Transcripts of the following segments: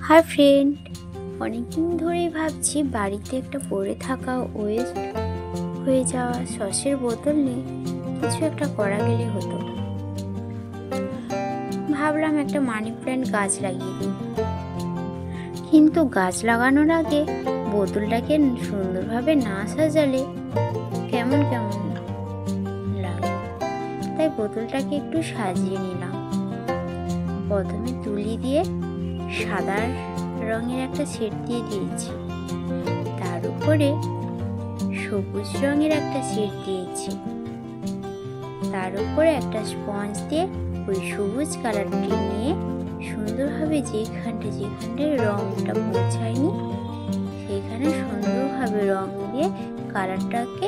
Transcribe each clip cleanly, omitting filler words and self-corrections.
Hi friend, অনেকদিন ধরেই ভাবছি বাড়িতে একটা পড়ে থাকা ওয়েস্ট হয়ে যাওয়া সসের বোতল নিয়ে কিছু একটা করা গেলে হতো। ভাবলাম একটা মানি প্ল্যান্ট গাছ লাগিয়ে দিই, কিন্তু গাছ লাগানোর আগে বোতলটাকে সুন্দরভাবে না সাজালে কেমন কেমন লাগে। তাই বোতলটাকে একটু সাজিয়ে নিলাম। প্রথমে তুলি দিয়ে সাদা রঙের একটা শেড দিয়ে দিয়েছি, তার উপরে সবুজ রঙের একটা শেড দিয়েছি, তার উপরে একটা স্পঞ্জ দিয়ে ওই সবুজ কালারটি নিয়ে সুন্দরভাবে যেখানে রংটা পৌঁছায়নি সেখানে সুন্দরভাবে রং দিয়ে কালারটাকে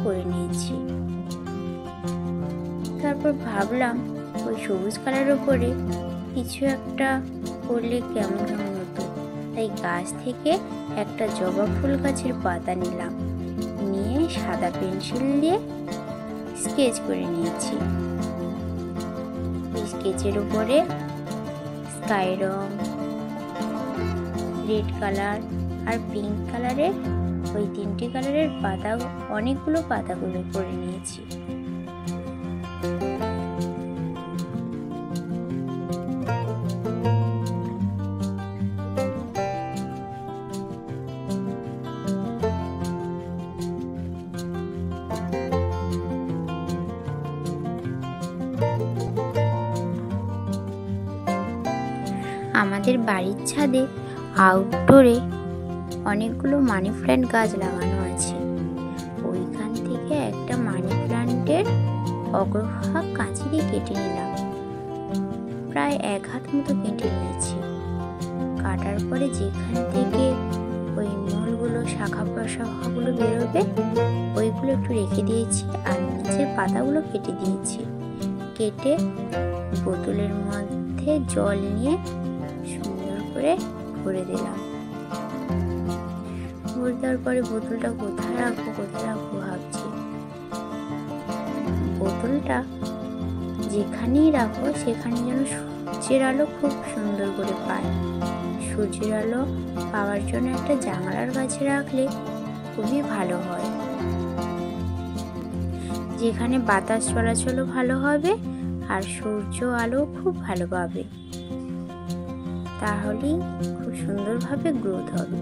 করে নিয়েছি। তারপর ভাবলাম ওই সবুজ কালারের উপরে কিছু একটা করলে কেমন হতো। তাই গাছ থেকে একটা জবা ফুল গাছের পাতা নিলাম, নিয়ে সাদা পেন্সিল দিয়ে স্কেচ করে নিয়েছি। স্কেচের উপরে স্কাই রং, রেড কালার আর পিঙ্ক কালারের ওই তিনটি কালারের পাতা, অনেকগুলো পাতাগুলো করে নিয়েছি। আমাদের বাড়ির ছাদে আউটডোরে অনেকগুলো মানি প্ল্যান্ট গাছ লাগানো আছে। ওইখান থেকে একটা মানি প্ল্যান্টের অগ্রভাগ কাঁচি দিয়ে কেটে নিলাম, প্রায় 1 হাত মতো কেটে নিয়েছি। কাটার পরে যেখান থেকে ওই মূলগুলো, শাখা প্রশাখাগুলো বেরোবে ওইগুলো একটু রেখে দিয়েছি, আর নিচের পাতাগুলো কেটে দিয়েছি। কেটে বোতলের মধ্যে জল নিয়ে সুন্দর করে ভরে দিলাম। ভরে দেওয়ার পরে বোতলটা কোথায় রাখবো ভাবছি। বোতলটা যেখানেই রাখবো সেখানে যেন সূর্যের আলো খুব সুন্দর করে পায়। সূর্যের আলো পাওয়ার জন্য একটা জানালার কাছে রাখলে খুবই ভালো হয়, যেখানে বাতাস চলাচলও ভালো হবে আর সূর্য আলো খুব ভালো পাবে, তাহলেই খুব সুন্দরভাবে গ্রোথ হবে।